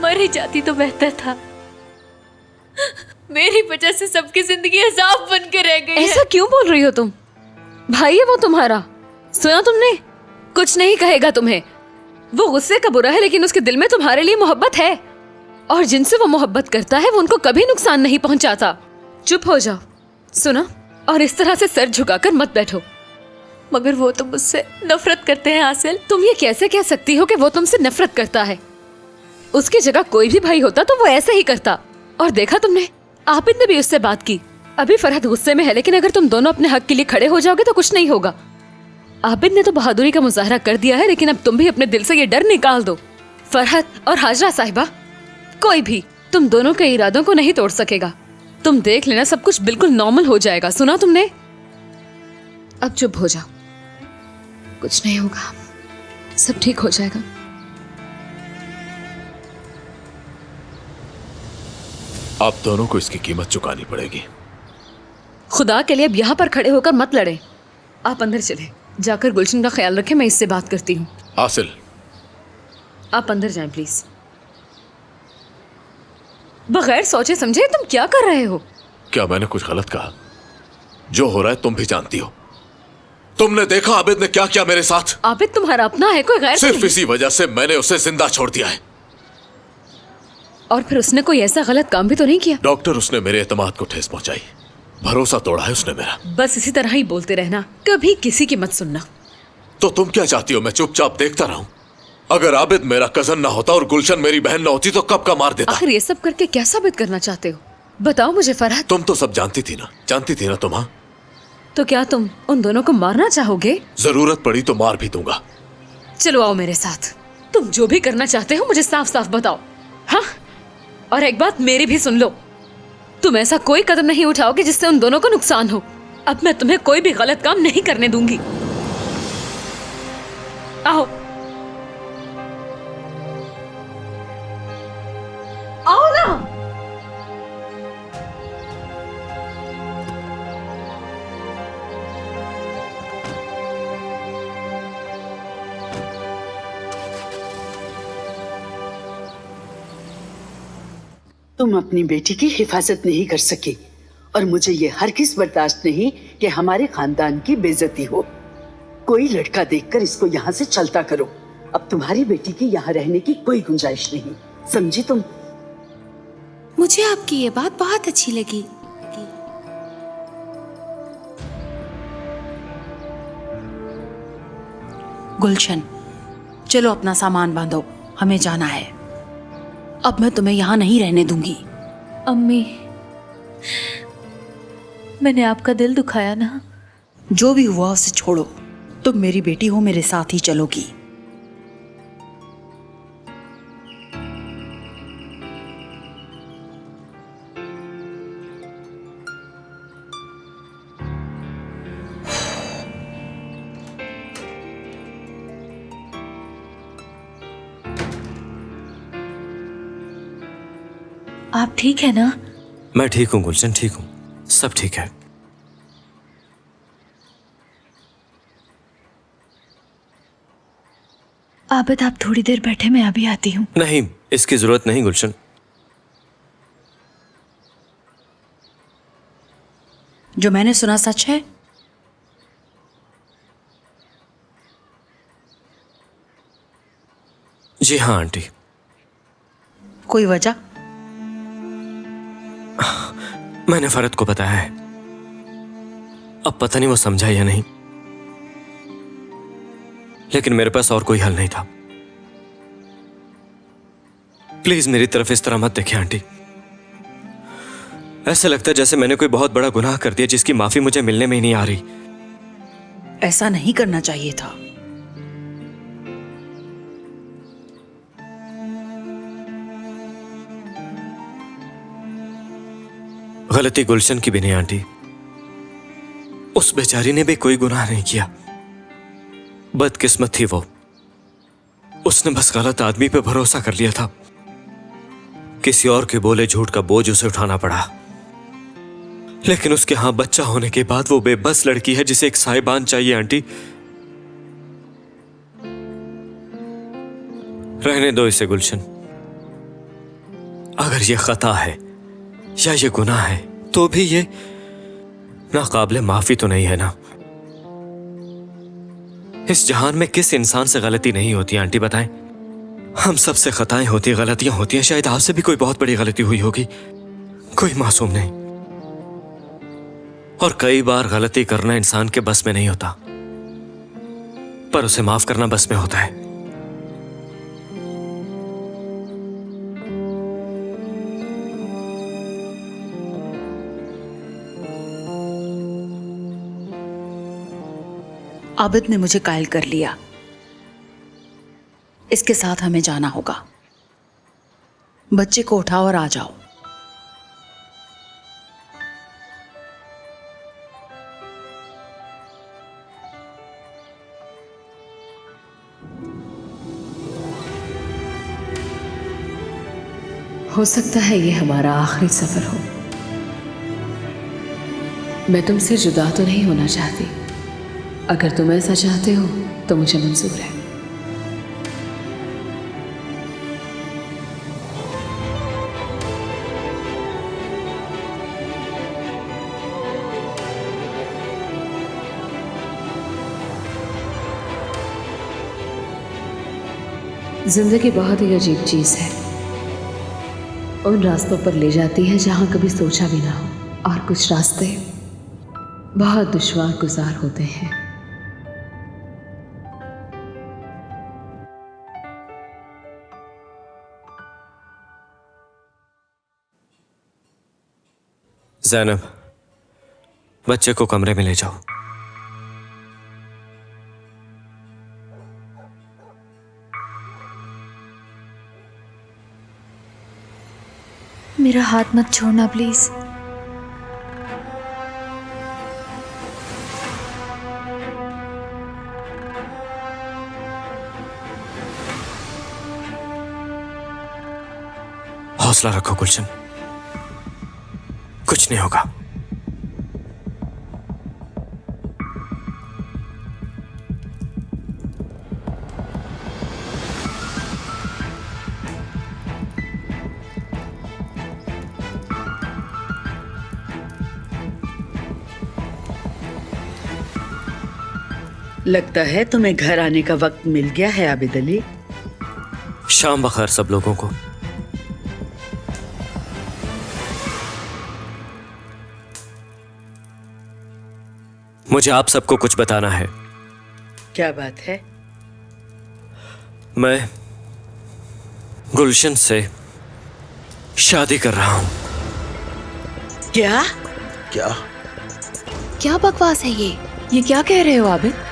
मर ही जाती तो बेहतर था। मेरी वजह से सबकी जिंदगी अजाब बन के रह गई है। ऐसा क्यों बोल रही हो तुम? भाई है वो तुम्हारा, सुना तुमने? कुछ नहीं कहेगा तुम्हें। वो गुस्से का बुरा है लेकिन उसके दिल में तुम्हारे लिए मोहब्बत है, और जिनसे वो मोहब्बत करता है वो उनको कभी नुकसान नहीं पहुंचाता। चुप हो जाओ, सुना? और इस तरह से सर झुकाकर मत बैठो। मगर वो तो मुझसे नफरत करते हैं आसिल। तुम ये कैसे कह सकती हो कि वो तुमसे नफरत करता है? उसकी जगह कोई भी भाई होता तो वो ऐसे ही करता। और देखा तुमने, आबिद ने भी उससे बात की। अभी फरहत गुस्से में है, लेकिन अगर तुम दोनों अपने हक के लिए खड़े हो जाओगे तो कुछ नहीं होगा। आबिद ने तो बहादुरी का मुजाहरा कर दिया है, लेकिन अब तुम भी अपने दिल से ये डर निकाल दो। फरहत और हाजरा साहिबा, कोई भी तुम दोनों के इरादों को नहीं तोड़ सकेगा। तुम देख लेना, सब कुछ बिल्कुल नॉर्मल हो जाएगा। सुना तुमने? अब चुप हो जाओ, कुछ नहीं होगा, सब ठीक हो जाएगा। आप दोनों को इसकी कीमत चुकानी पड़ेगी। खुदा के लिए अब यहाँ पर खड़े होकर मत लड़े। आप अंदर चले, जाकर गुलशन का ख्याल रखें, मैं इससे बात करती हूँ। आसिल, आप अंदर जाएं प्लीज। बगैर सोचे समझे तुम क्या कर रहे हो? क्या मैंने कुछ गलत कहा? जो हो रहा है तुम भी जानती हो। तुमने देखा आबिद ने क्या किया मेरे साथ? आबिद तुम्हारा अपना है, कोई गैर सिर्फ नहीं। इसी वजह से मैंने उसे जिंदा छोड़ दिया है। और फिर उसने कोई ऐसा गलत काम भी तो नहीं किया? डॉक्टर, उसने मेरे एतमाद को ठेस पहुंचाई, भरोसा तोड़ा है उसने मेरा। बस इसी तरह ही बोलते रहना, कभी किसी की मत सुनना। तो तुम क्या चाहती हो, मैं चुपचाप देखता रहूं? अगर आबिद मेरा कजन ना होता और गुलशन मेरी बहन ना होती तो कब का मार देता। आखिर ये सब करके क्या साबित करना चाहते हो? बताओ मुझे फरहत। तुम तो सब जानती थी ना तुम? हाँ, तो क्या तुम उन दोनों को मारना चाहोगे? जरूरत पड़ी तो मार भी दूंगा। चलो आओ मेरे साथ। तुम जो भी करना चाहते हो मुझे साफ साफ बताओ। हाँ, और एक बात मेरी भी सुन लो, तुम ऐसा कोई कदम नहीं उठाओगे जिससे उन दोनों को नुकसान हो। अब मैं तुम्हें कोई भी गलत काम नहीं करने दूंगी। आओ आओ ना। तुम अपनी बेटी की हिफाजत नहीं कर सकी, और मुझे ये हरगिज़ बर्दाश्त नहीं कि हमारे खानदान की बेइज्जती हो। कोई लड़का देखकर इसको यहाँ से चलता करो। अब तुम्हारी बेटी की यहाँ रहने की कोई गुंजाइश नहीं, समझी तुम? मुझे आपकी ये बात बहुत अच्छी लगी। गुलशन, चलो अपना सामान बांधो, हमें जाना है। अब मैं तुम्हें यहाँ नहीं रहने दूंगी। अम्मी, मैंने आपका दिल दुखाया ना? जो भी हुआ उसे छोड़ो, तुम मेरी बेटी हो, मेरे साथ ही चलोगी। आप ठीक है ना? मैं ठीक हूँ गुलशन, ठीक हूँ, सब ठीक है। आबिद, आप थोड़ी देर बैठे, मैं अभी आती हूँ। नहीं, इसकी जरूरत नहीं गुलशन। जो मैंने सुना सच है? जी हाँ आंटी। कोई वजह? मैंने फरहत को बताया है, अब पता नहीं वो समझा या नहीं, लेकिन मेरे पास और कोई हल नहीं था। प्लीज मेरी तरफ इस तरह मत देखें आंटी। ऐसा लगता है जैसे मैंने कोई बहुत बड़ा गुनाह कर दिया जिसकी माफी मुझे मिलने में ही नहीं आ रही। ऐसा नहीं करना चाहिए था। गलती गुलशन की भी नहीं आंटी, उस बेचारी ने भी कोई गुनाह नहीं किया। बदकिस्मत थी वो, उसने बस गलत आदमी पे भरोसा कर लिया था। किसी और के बोले झूठ का बोझ उसे उठाना पड़ा। लेकिन उसके यहां बच्चा होने के बाद वो बेबस लड़की है जिसे एक साहिबान चाहिए आंटी। रहने दो इसे गुलशन, अगर ये खता है या ये गुनाह है तो भी ये नाकाबिले माफी तो नहीं है ना। इस जहान में किस इंसान से गलती नहीं होती आंटी बताएं? हम सब से खताएं होती, गलतियां होती हैं। शायद आपसे भी कोई बहुत बड़ी गलती हुई होगी, कोई मासूम नहीं। और कई बार गलती करना इंसान के बस में नहीं होता, पर उसे माफ करना बस में होता है। आबिद ने मुझे कायल कर लिया, इसके साथ हमें जाना होगा। बच्चे को उठाओ और आ जाओ। हो सकता है ये हमारा आखिरी सफर हो। मैं तुमसे जुदा तो नहीं होना चाहती। अगर तुम ऐसा चाहते हो तो मुझे मंजूर है। जिंदगी बहुत ही अजीब चीज है। उन रास्तों पर ले जाती है जहां कभी सोचा भी ना हो, और कुछ रास्ते बहुत दुश्वार गुजार होते हैं। ज़ैनब, बच्चे को कमरे में ले जाओ। मेरा हाथ मत छोड़ना प्लीज। हौसला रखो गुलशन, कुछ नहीं होगा। लगता है तुम्हें घर आने का वक्त मिल गया है आबिद अली। शाम बखैर सब लोगों को। मुझे आप सबको कुछ बताना है। क्या बात है? मैं गुलशन से शादी कर रहा हूं। क्या? क्या बकवास है ये क्या कह रहे हो आबिद?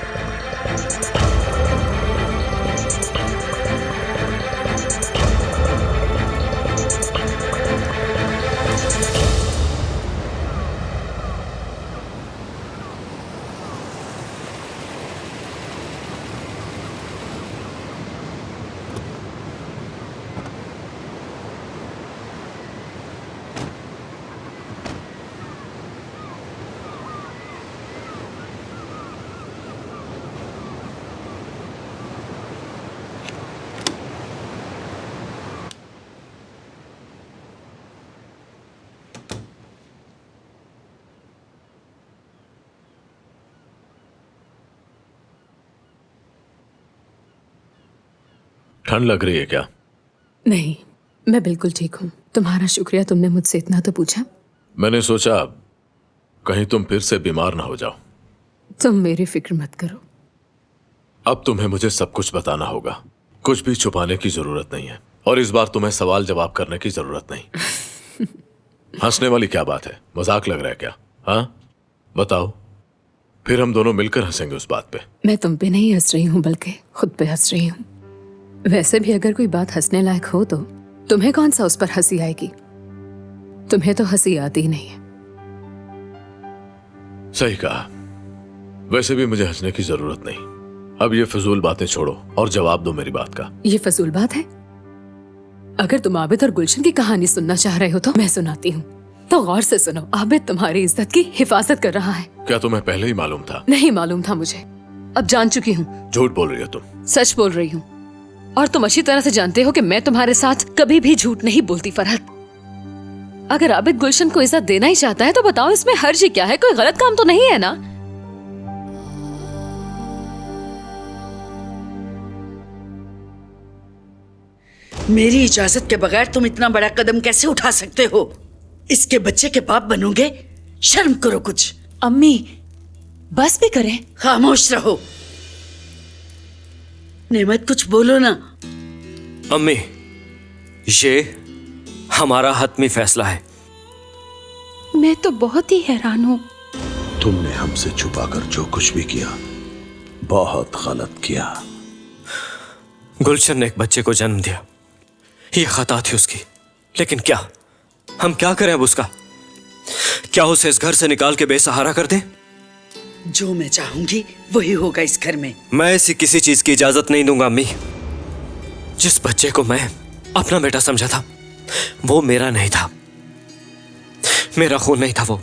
ठंड लग रही है क्या? नहीं, मैं बिल्कुल ठीक हूँ। तुम्हारा शुक्रिया, तुमने मुझसे इतना तो पूछा। मैंने सोचा कहीं तुम फिर से बीमार ना हो जाओ। तुम मेरी फिक्र मत करो। अब तुम्हें मुझे सब कुछ बताना होगा, कुछ भी छुपाने की जरूरत नहीं है। और इस बार तुम्हें सवाल जवाब करने की जरूरत नहीं। हंसने वाली क्या बात है? मजाक लग रहा है क्या? हाँ बताओ, फिर हम दोनों मिलकर हंसेंगे उस बात पे। मैं तुम पे नहीं हंस रही हूँ, बल्कि खुद पे हंस रही हूँ। वैसे भी अगर कोई बात हंसने लायक हो तो तुम्हें कौन सा उस पर हंसी आएगी? तुम्हें तो हंसी आती ही नहीं है। सही कहा। वैसे भी मुझे हंसने की जरूरत नहीं। अब ये फजूल बातें छोड़ो और जवाब दो मेरी बात का। ये फजूल बात है? अगर तुम आबिद और गुलशन की कहानी सुनना चाह रहे हो तो मैं सुनाती हूँ। तो गौर से सुनो। आबिद तुम्हारी इज्जत की हिफाजत कर रहा है। क्या तुम्हें पहले ही मालूम था? नहीं मालूम था मुझे, अब जान चुकी हूँ। झूठ बोल रही हो तुम। सच बोल रही हूँ, और तुम अच्छी तरह से जानते हो कि मैं तुम्हारे साथ कभी भी झूठ नहीं बोलती फरहत। अगर आबिद गुलशन को इज्जत देना ही चाहता है तो बताओ इसमें हर्ज क्या है? कोई गलत काम तो नहीं है ना? मेरी इजाजत के बगैर तुम इतना बड़ा कदम कैसे उठा सकते हो? इसके बच्चे के बाप बनोगे? शर्म करो कुछ। अम्मी बस भी करें। खामोश रहो। नेमत कुछ बोलो ना। अम्मी, ये हमारा हतमी फैसला है। मैं तो बहुत ही हैरान हूँ। तुमने हमसे छुपाकर जो कुछ भी किया बहुत गलत किया। गुलशन ने एक बच्चे को जन्म दिया, ये खता थी उसकी, लेकिन क्या हम क्या करें अब उसका? क्या उसे इस घर से निकाल के बेसहारा कर दें? जो मैं चाहूंगी वही होगा इस घर में। मैं ऐसी किसी चीज की इजाजत नहीं दूंगा अम्मी। जिस बच्चे को मैं अपना बेटा समझा था वो मेरा नहीं था, मेरा खून नहीं था वो।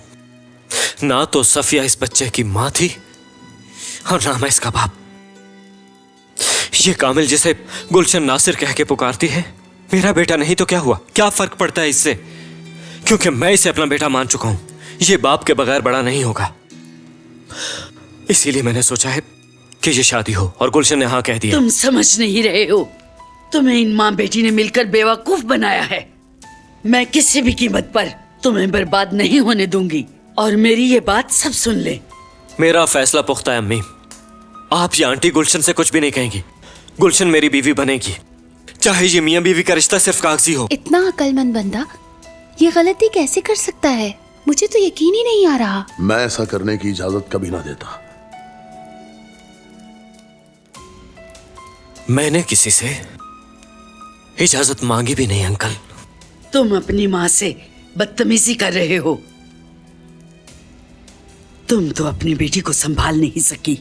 ना तो सफिया इस बच्चे की मां थी और ना मैं इसका बाप। ये कामिल जिसे गुलशन नासिर कह के पुकारती है मेरा बेटा नहीं तो क्या हुआ? क्या फर्क पड़ता है इससे? क्योंकि मैं इसे अपना बेटा मान चुका हूं। ये बाप के बगैर बड़ा नहीं होगा। इसीलिए मैंने सोचा है कि ये शादी हो, और गुलशन ने हाँ कह दिया। तुम समझ नहीं रहे हो। तुम्हें इन माँ बेटी ने मिलकर बेवकूफ बनाया है। मैं किसी भी कीमत पर तुम्हें बर्बाद नहीं होने दूंगी, और मेरी ये बात सब सुन ले। मेरा फैसला पुख्ता है अम्मी। आप ये आंटी गुलशन से कुछ भी नहीं कहेंगी। गुलशन मेरी बीवी बनेगी, चाहे ये मियां बीवी का रिश्ता सिर्फ कागजी हो। इतना अक्लमंद बंदा ये गलती कैसे कर सकता है? मुझे तो यकीन ही नहीं आ रहा। मैं ऐसा करने की इजाजत कभी ना देता। मैंने किसी से इजाजत मांगी भी नहीं अंकल। तुम अपनी माँ से बदतमीजी कर रहे हो। तुम तो अपनी बेटी को संभाल नहीं सकी,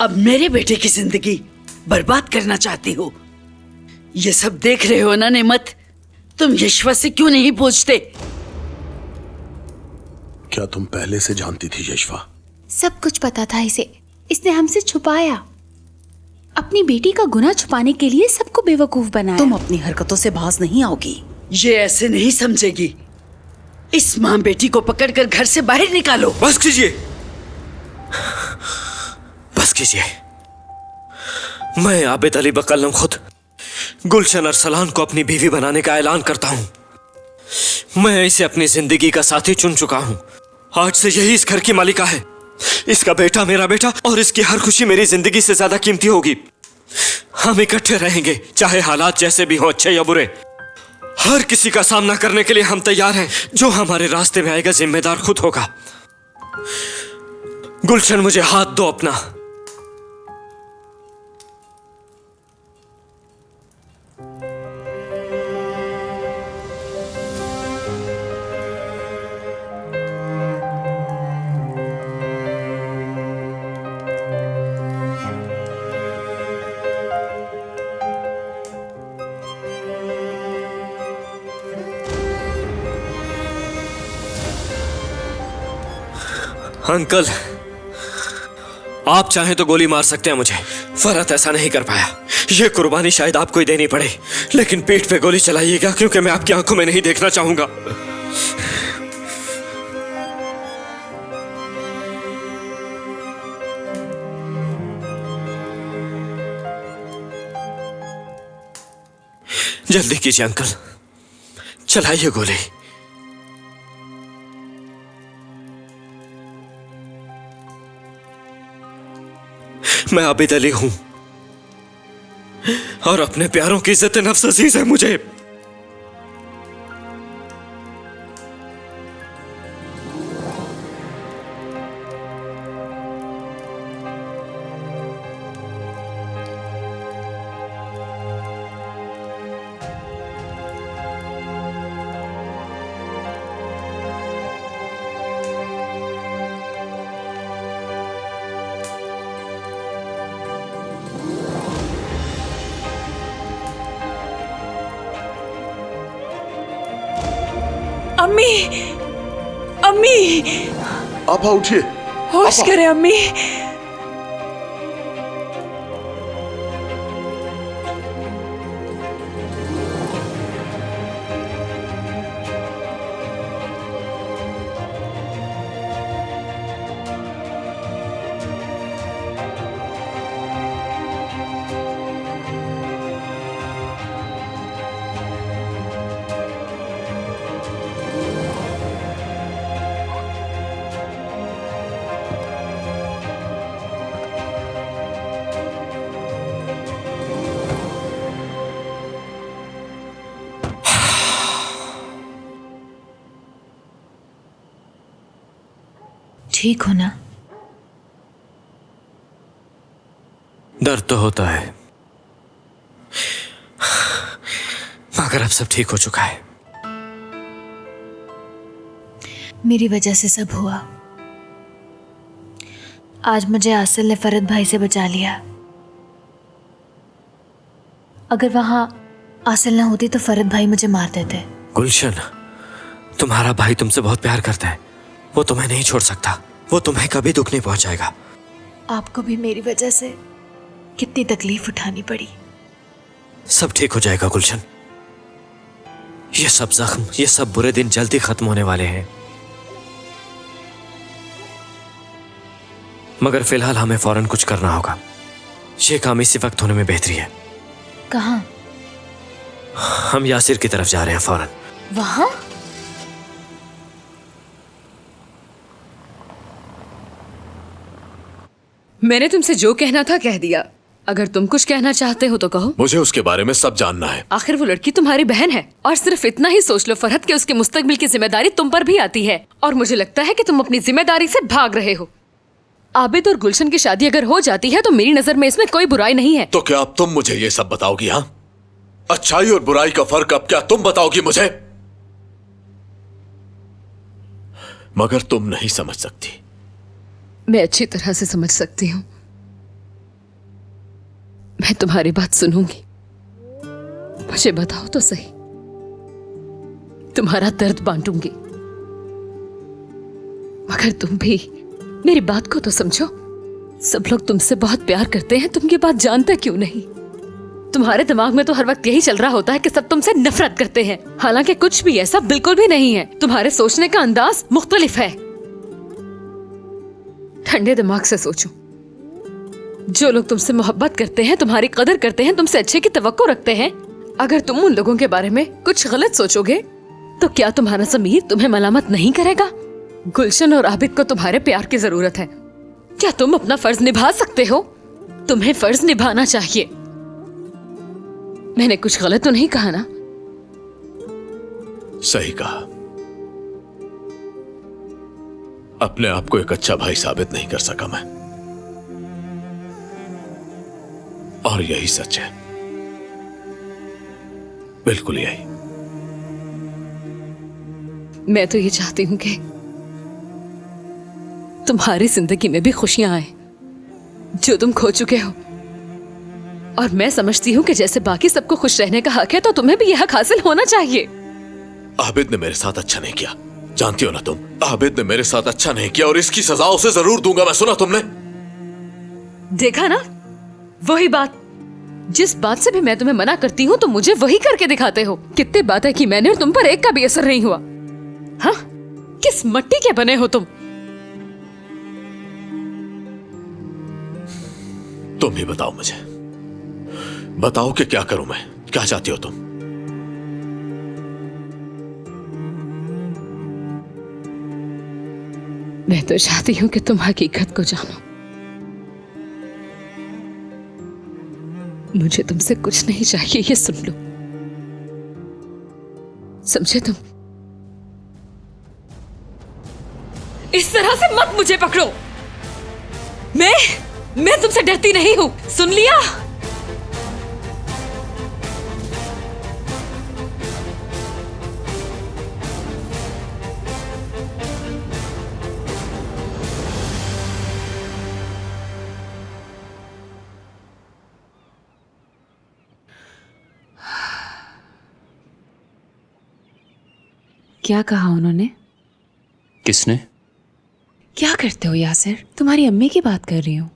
अब मेरे बेटे की जिंदगी बर्बाद करना चाहती हो। ये सब देख रहे हो ना नेमत? तुम यशवा से क्यों नहीं पूछते? क्या तुम पहले से जानती थी यशवा? सब कुछ पता था इसे, इसने हमसे छुपाया। अपनी बेटी का गुनाह छुपाने के लिए सबको बेवकूफ बनाया। तुम अपनी हरकतों से बाज नहीं आओगी। ये ऐसे नहीं समझेगी। इस माँ बेटी को पकड़कर घर से बाहर निकालो। बस कीजिए, बस कीजिए। मैं आबिद अली बकलम खुद गुलशन अरसलान को अपनी बीवी बनाने का ऐलान करता हूं। मैं इसे अपनी जिंदगी का साथी चुन चुका हूं। आज से यही इस घर की मालिका है। इसका बेटा मेरा बेटा, और इसकी हर खुशी मेरी जिंदगी से ज्यादा कीमती होगी। हम इकट्ठे रहेंगे, चाहे हालात जैसे भी हो, अच्छे या बुरे। हर किसी का सामना करने के लिए हम तैयार हैं। जो हमारे रास्ते में आएगा जिम्मेदार खुद होगा। गुलशन, मुझे हाथ दो अपना। अंकल, आप चाहें तो गोली मार सकते हैं मुझे। फरहत ऐसा नहीं कर पाया। ये कुर्बानी शायद आपको ही देनी पड़े, लेकिन पीठ पे गोली चलाइएगा, क्योंकि मैं आपकी आंखों में नहीं देखना चाहूंगा। जल्दी कीजिए अंकल, चलाइए गोली। मैं आबिद अली हूं और अपने प्यारों की इज्जत नफ्स अजीज है मुझे। अम्मी, अम्मी, आप उठिए। होश करें अम्मी। ठीक हो ना? दर्द तो होता है, मगर अब सब ठीक हो चुका है। मेरी वजह से सब हुआ। आज मुझे आसिल ने फरद भाई से बचा लिया। अगर वहां आसिल ना होती तो फरद भाई मुझे मार देते। गुलशन, तुम्हारा भाई तुमसे बहुत प्यार करता है। वो तुम्हें नहीं छोड़ सकता। वो तुम्हें कभी दुख नहीं पहुंचाएगा। आपको भी मेरी वजह से कितनी तकलीफ उठानी पड़ी। सब ठीक हो जाएगा गुलशन। ये सब जख्म, ये सब बुरे दिन जल्दी खत्म होने वाले हैं। मगर फिलहाल हमें फौरन कुछ करना होगा। ये काम इसी वक्त होने में बेहतरी है। कहाँ? हम यासिर की तरफ जा रहे हैं फौरन। वहां? मैंने तुमसे जो कहना था कह दिया। अगर तुम कुछ कहना चाहते हो तो कहो। मुझे उसके बारे में सब जानना है। आखिर वो लड़की तुम्हारी बहन है। और सिर्फ इतना ही सोच लो फरहत कि उसके मुस्तकबिल की जिम्मेदारी तुम पर भी आती है। और मुझे लगता है कि तुम अपनी जिम्मेदारी से भाग रहे हो। आबिद और गुलशन की शादी अगर हो जाती है तो मेरी नजर में इसमें कोई बुराई नहीं है। तो क्या अब तुम मुझे ये सब बताओगी? हाँ, अच्छाई और बुराई का फर्क अब क्या तुम बताओगी मुझे? मगर तुम नहीं समझ सकती। मैं अच्छी तरह से समझ सकती हूँ। मैं तुम्हारी बात सुनूंगी। मुझे बताओ तो सही। तुम्हारा दर्द बांटूंगी। मगर तुम भी मेरी बात को तो समझो। सब लोग तुमसे बहुत प्यार करते हैं, तुम ये बात जानते क्यों नहीं? तुम्हारे दिमाग में तो हर वक्त यही चल रहा होता है कि सब तुमसे नफरत करते हैं। हालांकि कुछ भी ऐसा बिल्कुल भी नहीं है। तुम्हारे सोचने का अंदाज मुख्तलिफ है। ठंडे दिमाग से सोचो। जो लोग तुमसे मोहब्बत करते हैं, तुम्हारी कदर करते हैं, तुमसे अच्छे की तवक्को रखते हैं, अगर तुम उन लोगों के बारे में कुछ गलत सोचोगे तो क्या तुम्हारा ज़मीर तुम्हें मलामत नहीं करेगा? गुलशन और आबिद को तुम्हारे प्यार की जरूरत है। क्या तुम अपना फर्ज निभा सकते हो? तुम्हें फर्ज निभाना चाहिए। मैंने कुछ गलत तो नहीं कहा ना? सही कहा। अपने आप को एक अच्छा भाई साबित नहीं कर सका मैं, और यही सच है। बिल्कुल यही। मैं तो ये चाहती हूं कि तुम्हारी जिंदगी में भी खुशियां आए जो तुम खो चुके हो। और मैं समझती हूँ कि जैसे बाकी सबको खुश रहने का हक है तो तुम्हें भी यह हक हासिल होना चाहिए। आबिद ने मेरे साथ अच्छा नहीं किया, जानती हो ना तुम। आबिद ने मेरे साथ अच्छा नहीं किया और इसकी सजा उसे जरूर दूंगा मैं। सुना तुमने? देखा ना, वही बात। जिस बात से भी मैं तुम्हें मना करती हूँ तो मुझे वही करके दिखाते हो। कितनी बात है कि मैंने और तुम पर एक का भी असर नहीं हुआ। हाँ, किस मट्टी के बने हो तुम? तुम ही बताओ मुझे। बताओ कि क्या करूं मैं? क्या चाहती हो तुम? मैं तो चाहती हूं कि तुम हकीकत को जानो। मुझे तुमसे कुछ नहीं चाहिए, ये सुन लो। समझे तुम? इस तरह से मत मुझे पकड़ो। मैं तुमसे डरती नहीं हूं, सुन लिया? क्या कहा उन्होंने? किसने? क्या करते हो यासिर? तुम्हारी अम्मी की बात कर रही हूँ।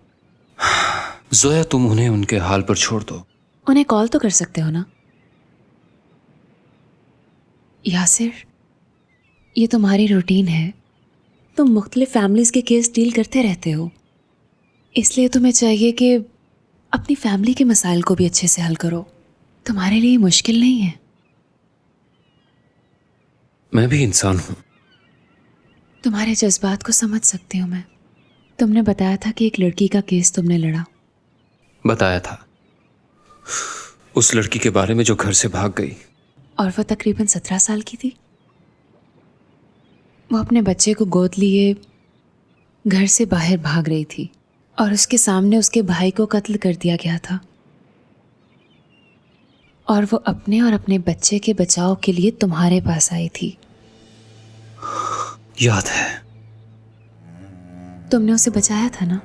जोया, तुम उन्हें उनके हाल पर छोड़ दो। उन्हें कॉल तो कर सकते हो ना? यासिर, ये तुम्हारी रूटीन है। तुम मुख्तलिफ फैमिलीज के केस डील करते रहते हो, इसलिए तुम्हें चाहिए कि अपनी फैमिली के मसाइल को भी अच्छे से हल करो। तुम्हारे लिए मुश्किल नहीं है। मैं भी इंसान हूं। तुम्हारे जज्बात को समझ सकती हूँ मैं। तुमने बताया था कि एक लड़की का केस तुमने लड़ा। बताया था, उस लड़की के बारे में जो घर से भाग गई। और वो तकरीबन 17 साल की थी। वो अपने बच्चे को गोद लिए घर से बाहर भाग रही थी और उसके सामने उसके भाई को कत्ल कर दिया गया था, और वो अपने और अपने बच्चे के बचाव के लिए तुम्हारे पास आई थी। याद है। तुमने उसे बचाया था ना?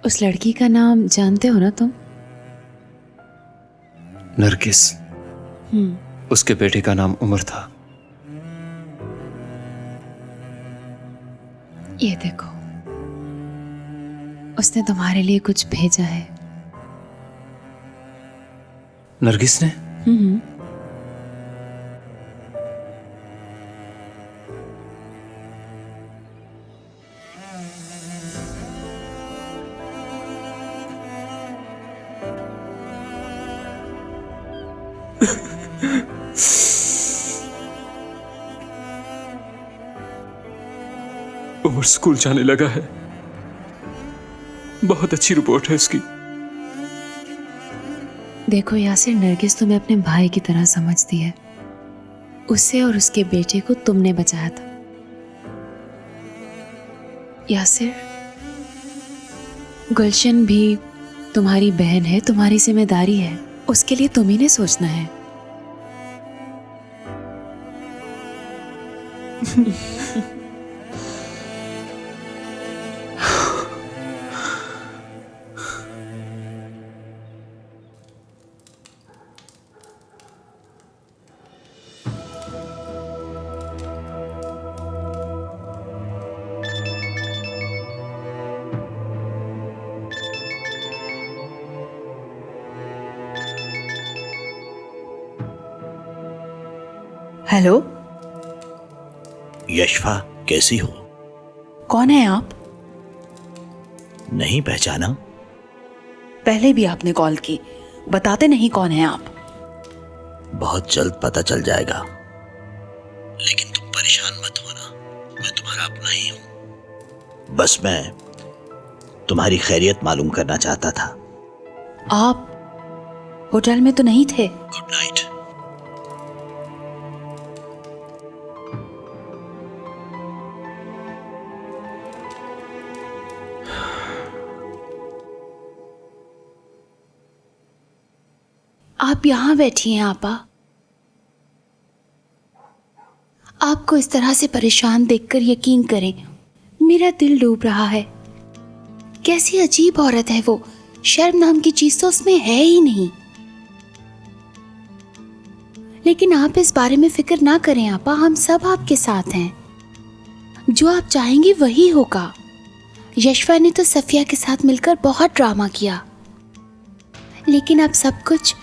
उस लड़की का नाम जानते हो ना तुम? नरगिस। उसके बेटे का नाम उमर था। ये देखो, उसने तुम्हारे लिए कुछ भेजा है। नरगिस ने? उमर स्कूल जाने लगा है। बहुत अच्छी रिपोर्ट है इसकी। देखो यासिर, नरगिस तुम्हें अपने भाई की तरह समझती है। उसे और उसके बेटे को तुमने बचाया था। यासिर, गुलशन भी तुम्हारी बहन है, तुम्हारी जिम्मेदारी है। उसके लिए तुम ही ने सोचना है। हेलो, यशफा, कैसी हो? कौन है आप? नहीं पहचाना? पहले भी आपने कॉल की, बताते नहीं कौन है आप। बहुत जल्द पता चल जाएगा, लेकिन तुम परेशान मत होना, मैं तुम्हारा अपना ही हूं। बस मैं तुम्हारी खैरियत मालूम करना चाहता था। आप होटल में तो नहीं थे? Good night. आप यहाँ बैठी हैं आपा। आपको इस तरह से परेशान देखकर यकीन करें, मेरा दिल डूब रहा है। कैसी अजीब औरत है वो, शर्म नाम की चीज तो उसमें है ही नहीं। लेकिन आप इस बारे में फिक्र ना करें आपा, हम सब आपके साथ हैं। जो आप चाहेंगी वही होगा। यशफा ने तो सफिया के साथ मिलकर बहुत ड्रामा किया, लेकिन अब सब कुछ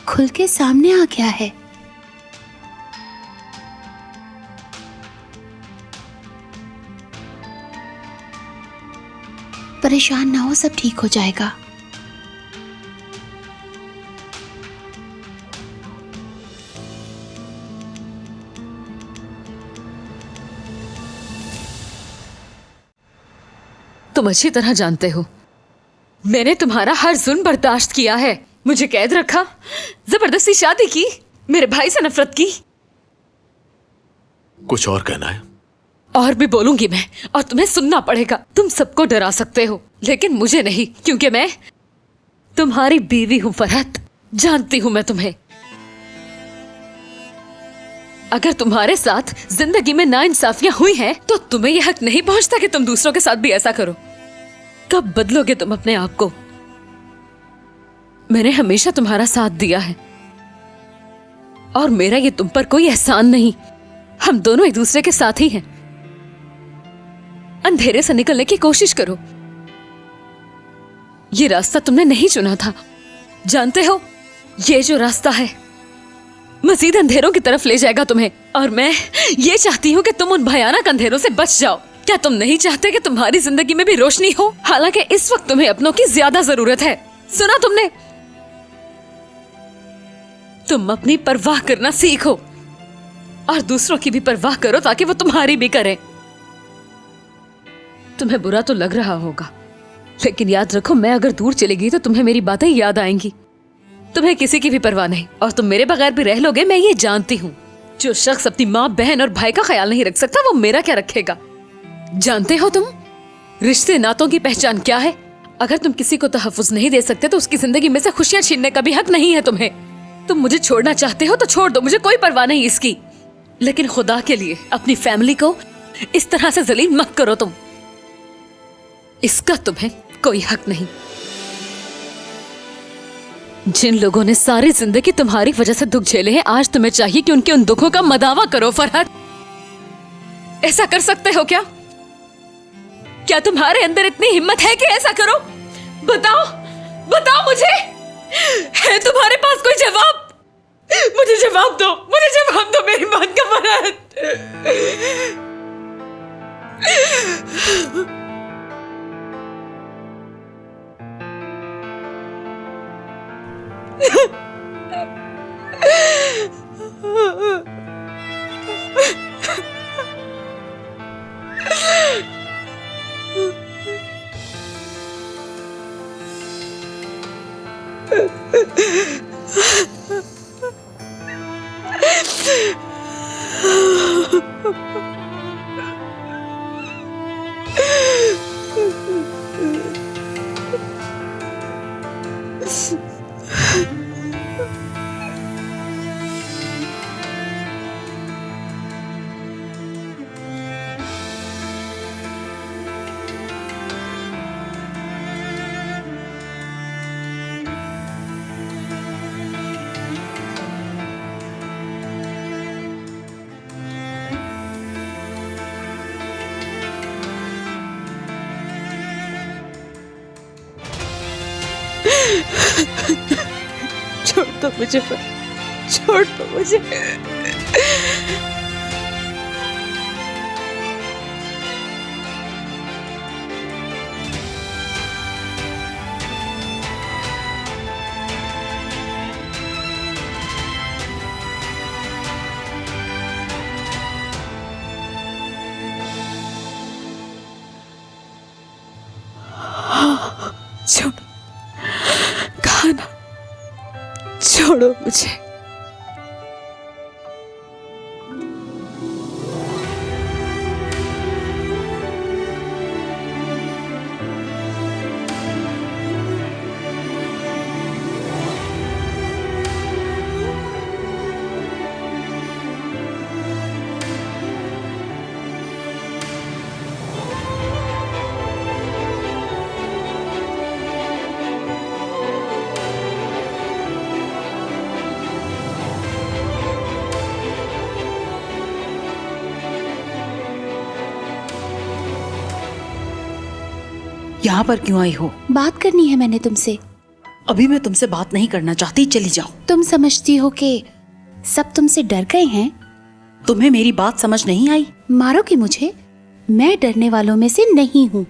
खुल के सामने आ गया है। परेशान ना हो, सब ठीक हो जाएगा। तुम अच्छी तरह जानते हो मैंने तुम्हारा हर जुल्म बर्दाश्त किया है। मुझे कैद रखा, जबरदस्ती शादी की, मेरे भाई से नफरत की। कुछ और कहना है? और भी बोलूंगी मैं, और तुम्हें सुनना पड़ेगा। तुम सबको डरा सकते हो, लेकिन मुझे नहीं, क्योंकि मैं तुम्हारी बीवी हूं फरहत। जानती हूं मैं तुम्हें। अगर तुम्हारे साथ जिंदगी में नाइंसाफियां हुई हैं, तो तुम्हें यह हक नहीं पहुंचता कि तुम दूसरों के साथ भी ऐसा करो। कब बदलोगे तुम अपने आप को? मैंने हमेशा तुम्हारा साथ दिया है, और मेरा ये तुम पर कोई एहसान नहीं। हम दोनों एक दूसरे के साथ ही हैं। अंधेरे से निकलने की कोशिश करो। ये रास्ता तुमने नहीं चुना था। जानते हो, ये जो रास्ता है मजीद अंधेरों की तरफ ले जाएगा तुम्हें, और मैं ये चाहती हूँ कि तुम उन भयानक अंधेरों से बच जाओ। क्या तुम नहीं चाहते कि तुम्हारी जिंदगी में भी रोशनी हो? हालांकि इस वक्त तुम्हें अपनों की ज्यादा जरूरत है। सुना तुमने? तुम अपनी परवाह करना सीखो और दूसरों की भी परवाह करो, ताकि वो तुम्हारी भी करें। तुम्हें बुरा तो लग रहा होगा, लेकिन याद रखो, मैं अगर दूर चली गई तो तुम्हें मेरी बातें याद आएंगी। तुम्हें किसी की भी परवाह नहीं, और तुम मेरे बगैर भी रह लोगे, मैं ये जानती हूँ। जो शख्स अपनी माँ, बहन और भाई का ख्याल नहीं रख सकता, वो मेरा क्या रखेगा? जानते हो तुम रिश्ते नातों की पहचान क्या है? अगर तुम किसी को तहफ्फुज नहीं दे सकते तो उसकी जिंदगी में से खुशियां छीनने का भी हक नहीं है तुम्हें। तुम मुझे छोड़ना चाहते हो तो छोड़ दो, मुझे कोई परवाह नहीं इसकी, लेकिन खुदा के लिए अपनी फैमिली को इस तरह से जलील मत करो तुम। इसका तुम्हें कोई हक नहीं। जिन लोगों ने सारी जिंदगी तुम्हारी वजह से दुख झेले हैं, आज तुम्हें चाहिए कि उनके उन दुखों का मदावा करो। फरहत, ऐसा कर सकते हो क्या? क्या तुम्हारे अंदर इतनी हिम्मत है कि ऐसा करो? बताओ, बताओ मुझे, है तुम्हारे पास कोई जवाब? मुझे जवाब दो, मुझे जवाब दो मेरी बात का। फरहत, छोड़ दो मुझे, छोड़ दो मुझे। छोड़ो, खाना छोड़ो मुझे। यहाँ पर क्यों आई हो? बात करनी है मैंने तुमसे। अभी मैं तुमसे बात नहीं करना चाहती, चली जाओ। तुम समझती हो कि सब तुमसे डर गए हैं? तुम्हें मेरी बात समझ नहीं आई? मारोगे मुझे? मैं डरने वालों में से नहीं हूँ।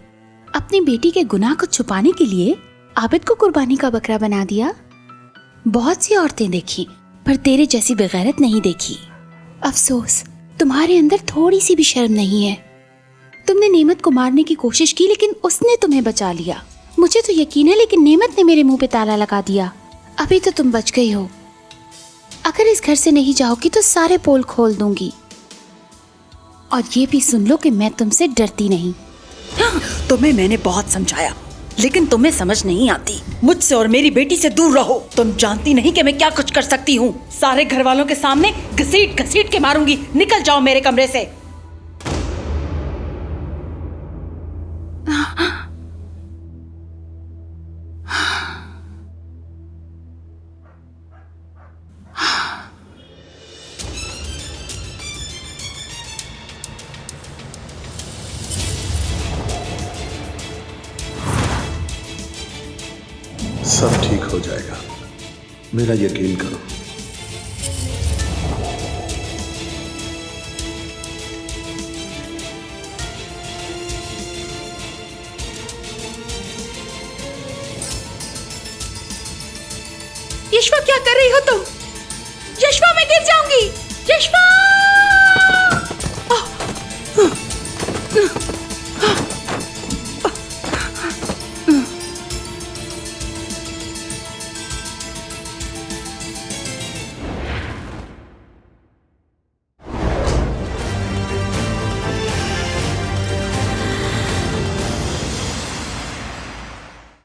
अपनी बेटी के गुनाह को छुपाने के लिए आबिद को कुर्बानी का बकरा बना दिया। बहुत सी औरतें देखी पर तेरे जैसी बेगैरत नहीं देखी। अफसोस तुम्हारे अंदर थोड़ी सी भी शर्म नहीं है। तुमने नेमत को मारने की कोशिश की लेकिन उसने तुम्हें बचा लिया। मुझे तो यकीन है लेकिन नेमत ने मेरे मुंह पे ताला लगा दिया। अभी तो तुम बच गई हो। अगर इस घर से नहीं जाओगी तो सारे पोल खोल दूंगी। और ये भी सुन लो कि मैं तुमसे डरती नहीं। तुम्हें मैंने बहुत समझाया लेकिन तुम्हें समझ नहीं आती। मुझसे और मेरी बेटी से दूर रहो। तुम जानती नहीं कि मैं क्या कुछ कर सकती हूँ। सारे घर वालों के सामने घसीट घसीट के मारूंगी। निकल जाओ मेरे कमरे से। सब ठीक हो जाएगा, मेरा यकीन करो। यशवा, क्या कर रही हो तुम? यशवा, मैं गिर जाऊंगी।